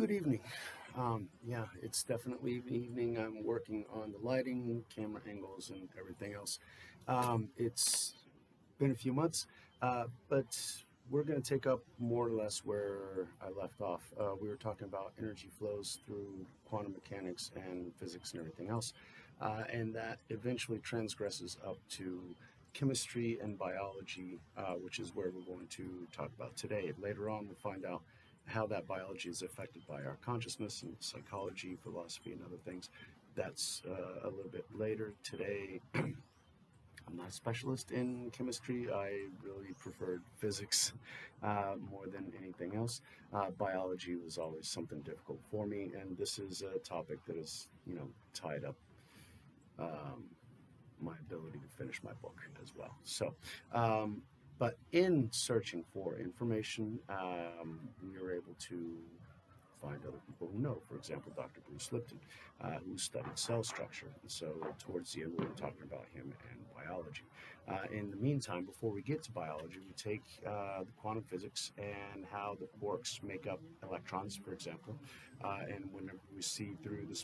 Good evening. Yeah, it's definitely evening. I'm working on the lighting, camera angles, and everything else. It's been a few months, but we're going to take up more or less where I left off. We were talking about energy flows through quantum mechanics and physics and everything else, and that eventually transgresses up to chemistry and biology, which is where we're going to talk about today. Later on, we'll find out how that biology is affected by our consciousness and psychology, philosophy, and other things. That's a little bit later today. I'm not a specialist in chemistry. I really preferred physics more than anything else. Biology was always something difficult for me, and this is a topic that is, tied up um, my ability to finish my book as well. But in searching for information, we were able to find other people who know. For example, Dr. Bruce Lipton, who studied cell structure. And so towards the end, we were talking about him and biology. In the meantime, before we get to biology, we take the quantum physics and how the quarks make up electrons, for example. And whenever we see through the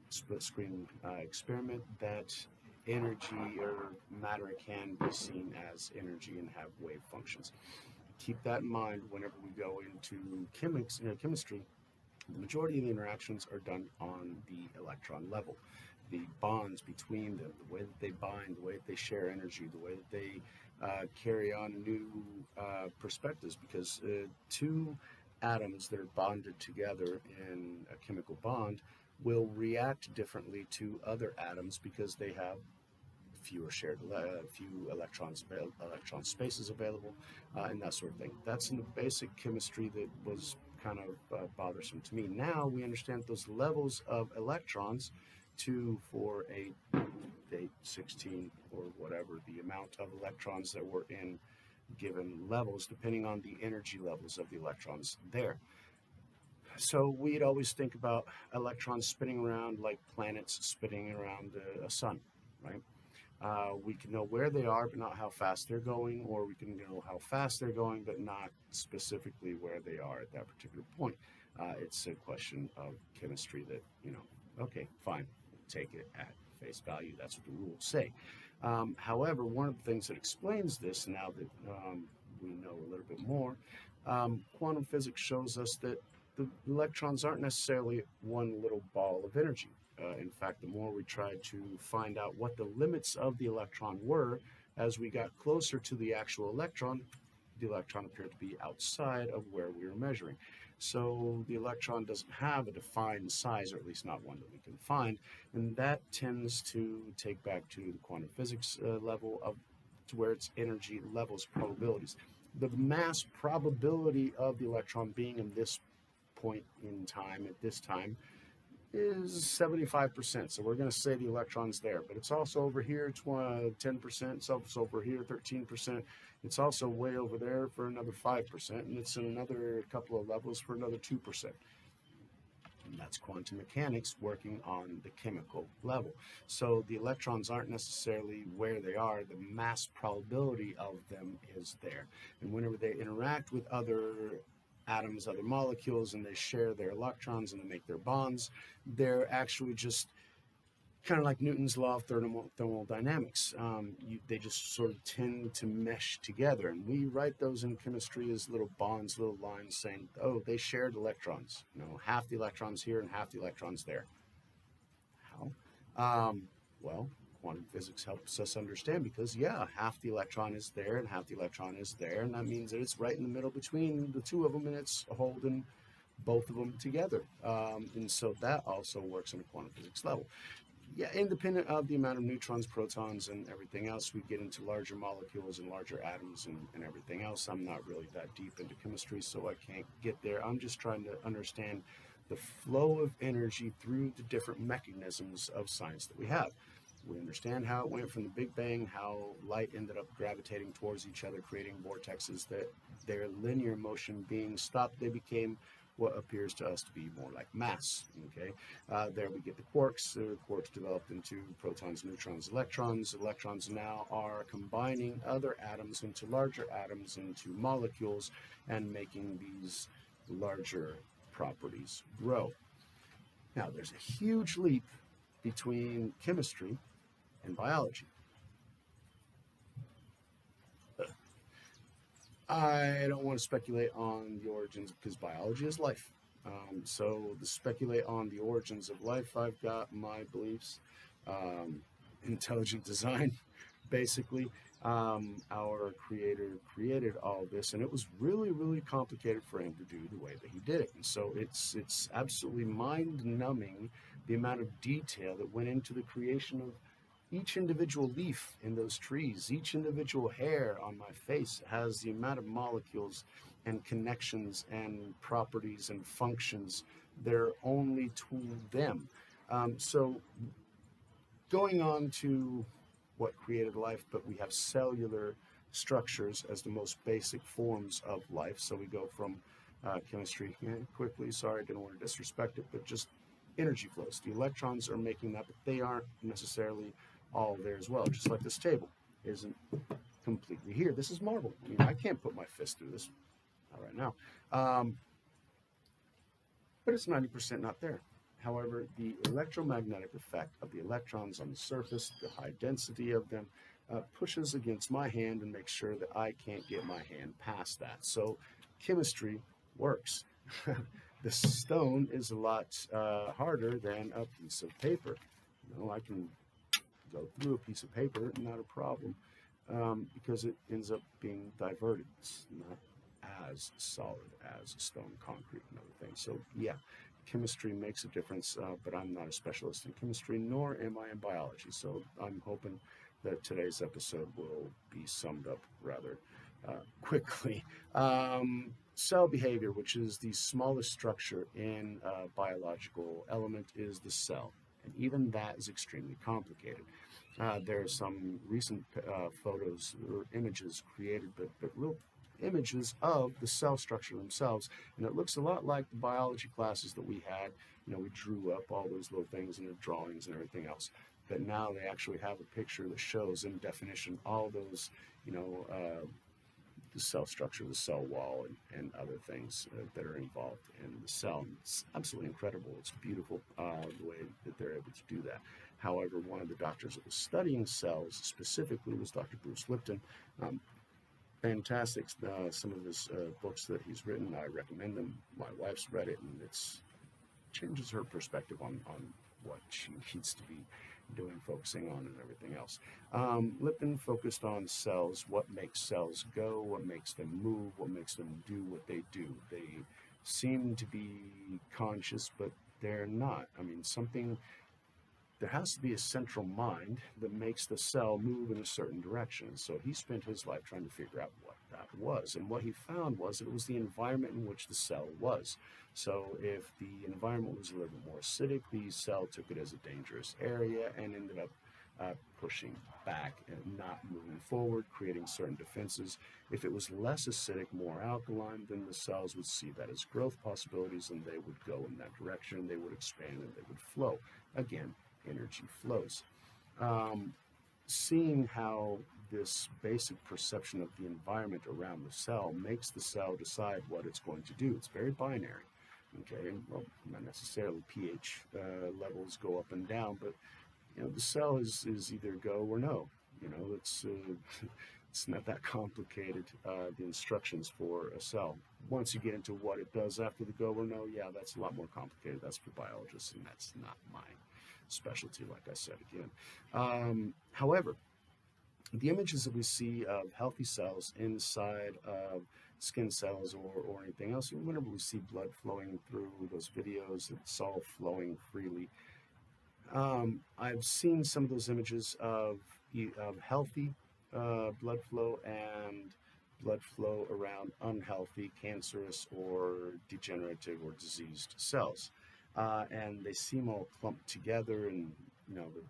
split screen experiment that energy or matter can be seen as energy and have wave functions. Keep that in mind whenever we go into chemistry. The majority of the interactions are done on the electron level. The bonds between them, the way that they bind, the way that they share energy, the way that they carry on new perspectives, because two atoms that are bonded together in a chemical bond will react differently to other atoms because they have few electron spaces available, and that sort of thing. That's in the basic chemistry that was kind of bothersome to me. Now we understand those levels of electrons, 2, 4, 8, 8, 16, or whatever the amount of electrons that were in given levels, depending on the energy levels of the electrons there. So we'd always think about electrons spinning around like planets spinning around a sun, right? We can know where they are, but not how fast they're going, or we can know how fast they're going, but not specifically where they are at that particular point. It's a question of chemistry that, okay, fine, take it at face value. That's what the rules say. However, one of the things that explains this, now that we know a little bit more, quantum physics shows us that the electrons aren't necessarily one little ball of energy. In fact, the more we tried to find out what the limits of the electron were, as we got closer to the actual electron, the electron appeared to be outside of where we were measuring. So the electron doesn't have a defined size, or at least not one that we can find, and that tends to take back to the quantum physics level of to where its energy levels probabilities. The mass probability of the electron being in this point in time at this time is 75%. So we're going to say the electron's there, but it's also over here 10%, it's also over here 13%. It's also way over there for another 5%, and it's in another couple of levels for another 2%. And that's quantum mechanics working on the chemical level. So the electrons aren't necessarily where they are, the mass probability of them is there. And whenever they interact with other atoms, other molecules, and they share their electrons and they make their bonds, they're actually just kind of like Newton's law of thermodynamics. They just sort of tend to mesh together, and we write those in chemistry as little bonds, little lines saying, oh, they shared electrons. Half the electrons here and half the electrons there. How? Well, quantum physics helps us understand, because half the electron is there and half the electron is there, and that means that it's right in the middle between the two of them, and it's holding both of them together. And so that also works on a quantum physics level. Independent of the amount of neutrons, protons, and everything else, we get into larger molecules and larger atoms and everything else. I'm not really that deep into chemistry, so I can't get there. I'm just trying to understand the flow of energy through the different mechanisms of science that we have. We understand how it went from the Big Bang, how light ended up gravitating towards each other, creating vortexes, that their linear motion being stopped, they became what appears to us to be more like mass. Okay, there we get the quarks. The quarks developed into protons, neutrons, electrons. Electrons now are combining other atoms into larger atoms, into molecules, and making these larger properties grow. Now, there's a huge leap between chemistry and biology. I don't want to speculate on the origins because biology is life. So to speculate on the origins of life, I've got my beliefs. Intelligent design, basically. Our creator created all this, and it was really, really complicated for him to do the way that he did it. And so it's absolutely mind-numbing the amount of detail that went into the creation of each individual leaf in those trees, each individual hair on my face has the amount of molecules and connections and properties and functions that are only to them. So going on to what created life, but we have cellular structures as the most basic forms of life. So we go from chemistry, quickly, sorry, I didn't want to disrespect it, but just energy flows. The electrons are making that, but they aren't necessarily all there as well, just like this table isn't completely here. This is marble. I mean, I can't put my fist through this, not right now. But it's 90% not there. However, the electromagnetic effect of the electrons on the surface, the high density of them, pushes against my hand and makes sure that I can't get my hand past that. So chemistry works. The stone is a lot harder than a piece of paper. You know, I can go through a piece of paper, not a problem, because it ends up being diverted. It's not as solid as stone, concrete, and other things. So yeah, chemistry makes a difference, but I'm not a specialist in chemistry, nor am I in biology. So I'm hoping that today's episode will be summed up rather quickly. Cell behavior, which is the smallest structure in a biological element, is the cell. And even that is extremely complicated. There are some recent photos or images created, but real images of the cell structure themselves, and it looks a lot like the biology classes that we had. You know, we drew up all those little things in the drawings and everything else, but now they actually have a picture that shows in definition all those, you know, the cell structure, the cell wall, and other things that are involved in the cell. It's absolutely incredible. It's beautiful the way that they're able to do that. However, one of the doctors that was studying cells specifically was Dr. Bruce Lipton. Fantastic. Some of his books that he's written, I recommend them. My wife's read it, and it's changes her perspective on what she needs to be doing, focusing on, and everything else. Lipton focused on cells, what makes cells go, what makes them move, what makes them do what they do. They seem to be conscious, but they're not. I mean, there has to be a central mind that makes the cell move in a certain direction. So he spent his life trying to figure out what that was. And what he found was that it was the environment in which the cell was. So if the environment was a little bit more acidic, the cell took it as a dangerous area and ended up pushing back and not moving forward, creating certain defenses. If it was less acidic, more alkaline, then the cells would see that as growth possibilities and they would go in that direction, they would expand and they would flow. Again, energy flows. Seeing how this basic perception of the environment around the cell makes the cell decide what it's going to do. It's very binary. Okay, well, not necessarily pH levels go up and down, but you know, the cell is either go or no. You know, it's it's not that complicated, the instructions for a cell. Once you get into what it does after the go or no, yeah, that's a lot more complicated. That's for biologists, and that's not my specialty, like I said again. However, the images that we see of healthy cells inside of skin cells or anything else, whenever we see blood flowing through those videos, it's all flowing freely. I've seen some of those images of healthy blood flow and blood flow around unhealthy, cancerous, or degenerative or diseased cells. And they seem all clumped together, and you know, the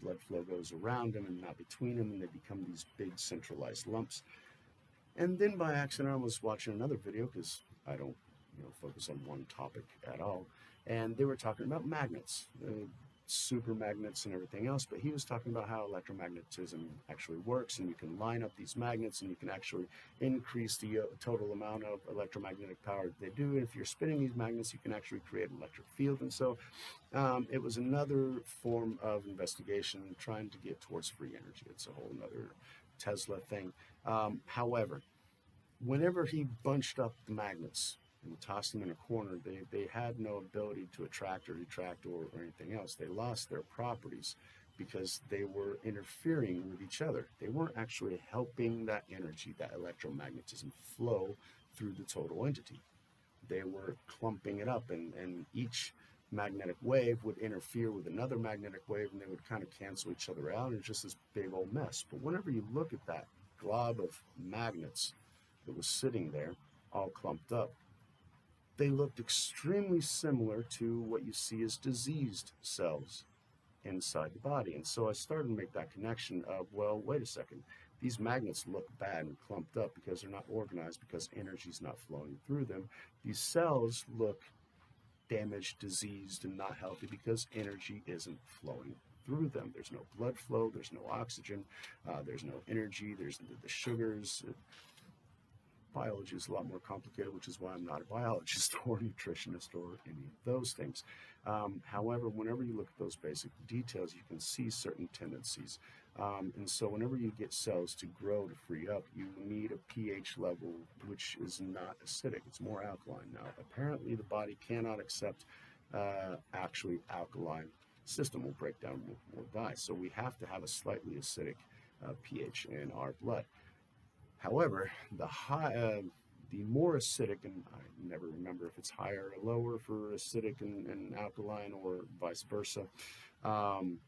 blood flow goes around them and not between them, and they become these big centralized lumps. And then by accident, I was watching another video because I don't, you know, focus on one topic at all, and they were talking about magnets. super magnets and everything else, but he was talking about how electromagnetism actually works, and you can line up these magnets and you can actually increase the total amount of electromagnetic power that they do. And if you're spinning these magnets, you can actually create an electric field. And so it was another form of investigation trying to get towards free energy. It's a whole other Tesla thing. However, whenever he bunched up the magnets and tossed them in a corner, they had no ability to attract or detract or anything else. They lost their properties because they were interfering with each other. They weren't actually helping that energy, that electromagnetism, flow through the total entity. They were clumping it up, and each magnetic wave would interfere with another magnetic wave, and they would kind of cancel each other out. And it's just this big old mess. But whenever you look at that glob of magnets that was sitting there all clumped up, they looked extremely similar to what you see as diseased cells inside the body. And so I started to make that connection of, well, wait a second, these magnets look bad and clumped up because they're not organized, because energy's not flowing through them. These cells look damaged, diseased, and not healthy because energy isn't flowing through them. There's no blood flow, there's no oxygen, there's no energy, there's the sugars. Biology is a lot more complicated, which is why I'm not a biologist or nutritionist or any of those things. However, whenever you look at those basic details, you can see certain tendencies. And so whenever you get cells to grow, to free up, you need a pH level which is not acidic. It's more alkaline. Now, apparently the body cannot accept actually alkaline system. Will break down, will die. So we have to have a slightly acidic pH in our blood. However, the more acidic, and I never remember if it's higher or lower for acidic and alkaline or vice versa. I'm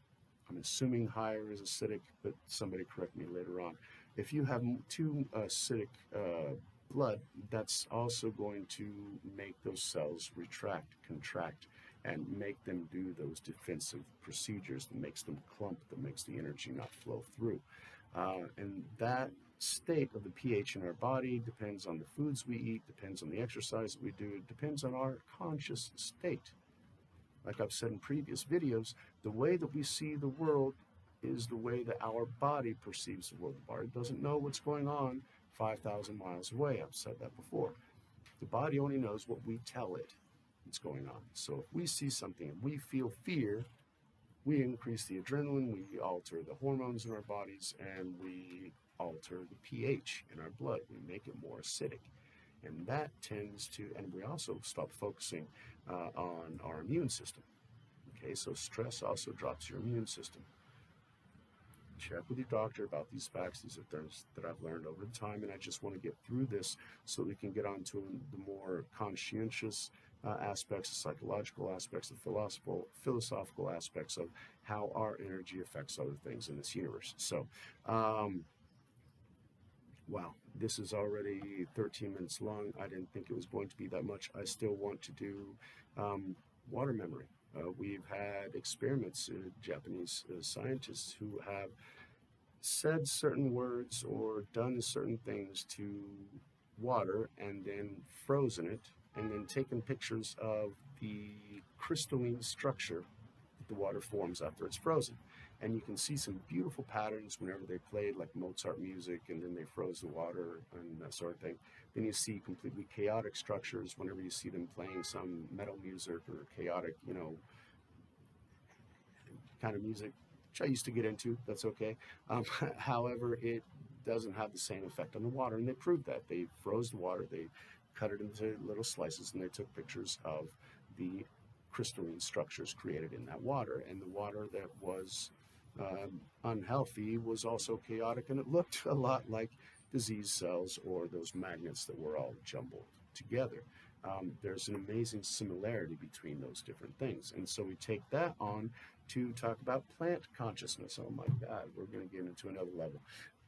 assuming higher is acidic, but somebody correct me later on. If you have too acidic blood, that's also going to make those cells retract, contract, and make them do those defensive procedures that makes them clump, that makes the energy not flow through. And that state of the pH in our body depends on the foods we eat, depends on the exercise that we do, it depends on our conscious state. Like I've said in previous videos, the way that we see the world is the way that our body perceives the world. The body doesn't know what's going on 5,000 miles away. I've said that before. The body only knows what we tell it is going on. So if we see something and we feel fear, we increase the adrenaline, we alter the hormones in our bodies, and we alter the pH in our blood. We make it more acidic. And that tends to, and we also stop focusing on our immune system. Okay, so stress also drops your immune system. Check with your doctor about these facts. These are things that I've learned over time, and I just want to get through this so we can get on to the more conscientious aspects, the psychological aspects, the philosophical aspects of how our energy affects other things in this universe. So, wow, this is already 13 minutes long. I didn't think it was going to be that much. I still want to do water memory. We've had experiments, Japanese scientists who have said certain words or done certain things to water and then frozen it and then taken pictures of the crystalline structure that the water forms after it's frozen. And you can see some beautiful patterns whenever they played like Mozart music and then they froze the water and that sort of thing. Then you see completely chaotic structures whenever you see them playing some metal music or chaotic, kind of music, which I used to get into. That's okay. However, it doesn't have the same effect on the water. And they proved that. They froze the water, they cut it into little slices, and they took pictures of the crystalline structures created in that water. And the water that was unhealthy was also chaotic, and it looked a lot like disease cells or those magnets that were all jumbled together. There's an amazing similarity between those different things. And so we take that on to talk about plant consciousness. Oh my God, we're going to get into another level.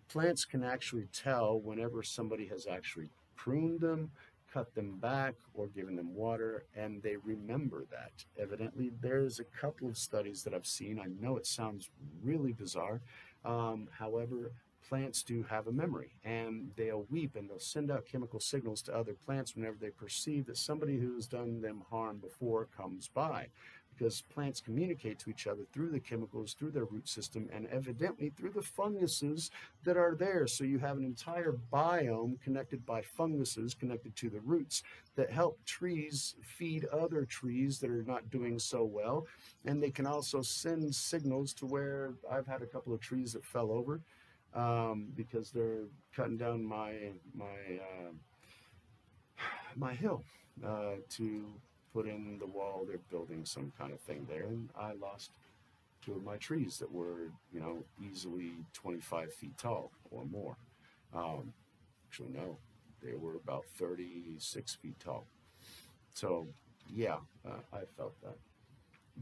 Plants can actually tell whenever somebody has actually pruned them, cut them back, or given them water, and they remember that. Evidently, there's a couple of studies that I've seen. I know it sounds really bizarre. However, plants do have a memory, and they'll weep and they'll send out chemical signals to other plants whenever they perceive that somebody who's done them harm before comes by. because plants communicate to each other through the chemicals, through their root system, and evidently through the funguses that are there. So you have an entire biome connected by funguses connected to the roots that help trees feed other trees that are not doing so well. And they can also send signals to where I've had a couple of trees that fell over because they're cutting down my hill to put in the wall. They're building some kind of thing there, and I lost two of my trees that were, easily 25 feet tall or more. Um, Actually, no, they were about 36 feet tall. So, yeah, I felt that.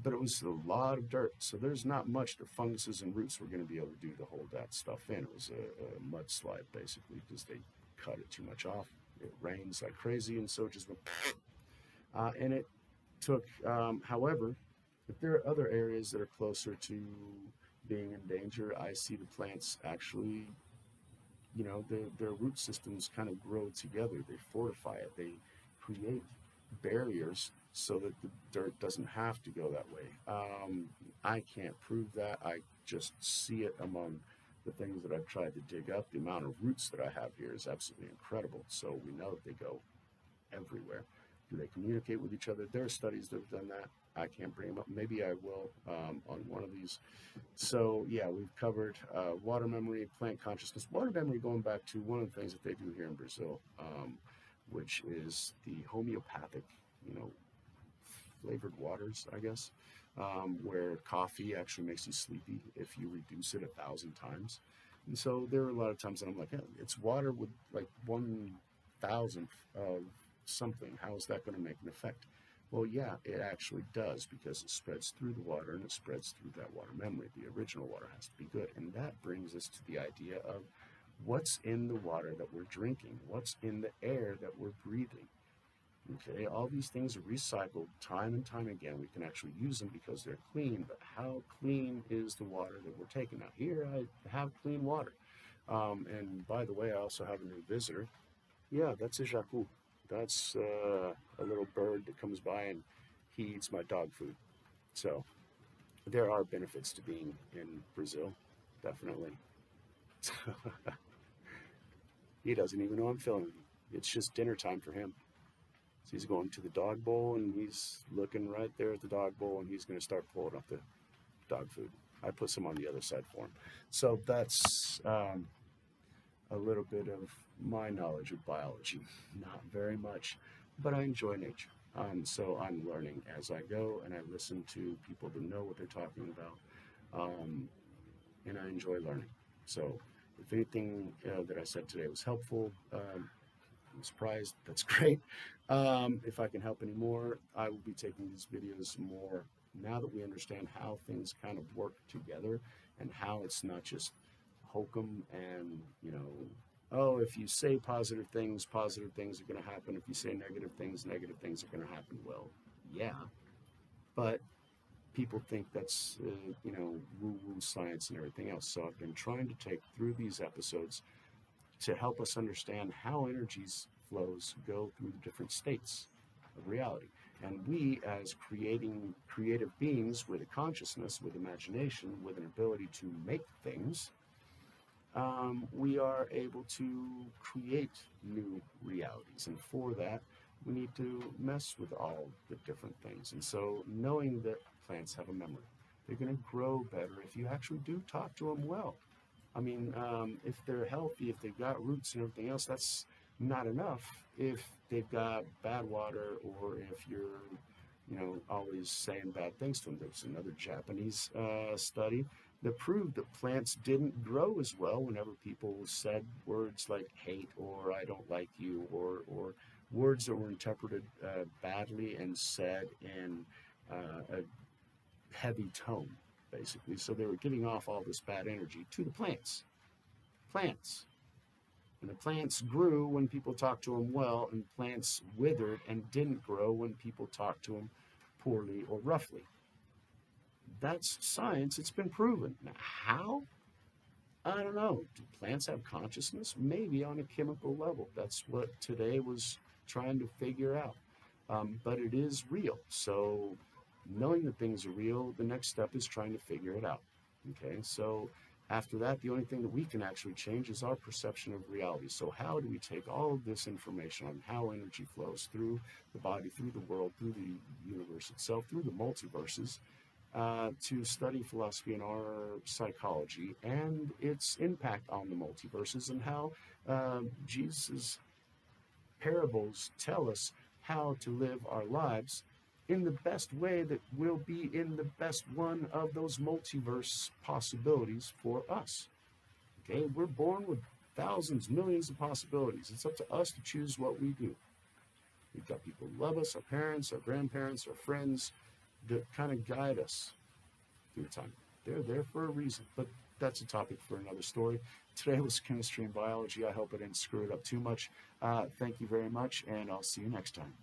But it was a lot of dirt, so there's not much the funguses and roots were going to be able to do to hold that stuff in. It was a mudslide, basically, because they cut it too much off. It rains like crazy, and so it just went. And it took, however, if there are other areas that are closer to being in danger, I see the plants actually, their root systems kind of grow together. They fortify it. They create barriers so that the dirt doesn't have to go that way. I can't prove that. I just see it among the things that I've tried to dig up. The amount of roots that I have here is absolutely incredible. So we know that they go everywhere. Do they communicate with each other? There are studies that have done that. I can't bring them up. Maybe I will on one of these. So yeah, we've covered water memory, plant consciousness. Water memory, going back to one of the things that they do here in Brazil, which is the homeopathic, flavored waters, I guess, where coffee actually makes you sleepy if you reduce it 1,000 times. And so there are a lot of times that I'm like, yeah, it's water with like 1,000th of something. How is that going to make an effect? Well, yeah, it actually does, because it spreads through the water and it spreads through that water memory. The original water has to be good. And that brings us to the idea of what's in the water that we're drinking, what's in the air that we're breathing. Okay, all these things are recycled time and time again. We can actually use them because they're clean, but how clean is the water that we're taking? Now, here I have clean water. And by the way, I also have a new visitor. Yeah, that's a jacu. That's a little bird that comes by and he eats my dog food. So there are benefits to being in Brazil, definitely. He doesn't even know I'm filming. It's just dinner time for him. So he's going to the dog bowl and he's looking right there at the dog bowl and he's going to start pulling up the dog food. I put some on the other side for him. So that's a little bit of my knowledge of biology. Not very much, but I enjoy nature. So I'm learning as I go, and I listen to people that know what they're talking about, and I enjoy learning. So if anything that I said today was helpful, I'm surprised. That's great. If I can help any more, I will be taking these videos more now that we understand how things kind of work together and how it's not just hokum and, oh, if you say positive things are going to happen. If you say negative things are going to happen. Well, yeah, but people think that's, woo-woo science and everything else. So I've been trying to take through these episodes to help us understand how energies flows go through the different states of reality. And we, as creative beings with a consciousness, with imagination, with an ability to make things, we are able to create new realities. And for that, we need to mess with all the different things. And so knowing that plants have a memory, they're going to grow better if you actually do talk to them well. I mean, if they're healthy, if they've got roots and everything else, that's not enough if they've got bad water or if you're, always saying bad things to them. There's another Japanese study that proved that plants didn't grow as well whenever people said words like hate or I don't like you or words that were interpreted badly and said in a heavy tone, basically. So they were giving off all this bad energy to the plants. And the plants grew when people talked to them well, and plants withered and didn't grow when people talked to them poorly or roughly. That's science. It's been proven. Now, how? I don't know. Do plants have consciousness? Maybe on a chemical level. That's what today was trying to figure out. But it is real. So Knowing that things are real, the next step is trying to figure it out. Okay, so after that, the only thing that we can actually change is our perception of reality. So, how do we take all of this information on how energy flows through the body, through the world, through the universe itself, through the multiverses, to study philosophy and our psychology and its impact on the multiverses, and how Jesus' parables tell us how to live our lives in the best way that will be in the best one of those multiverse possibilities for us. Okay, we're born with thousands, millions of possibilities. It's up to us to choose what we do. We've got people who love us, our parents, our grandparents, our friends, that kind of guide us through time. They're there for a reason, but that's a topic for another story. Today was chemistry and biology. I hope I didn't screw it up too much. Thank you very much, and I'll see you next time.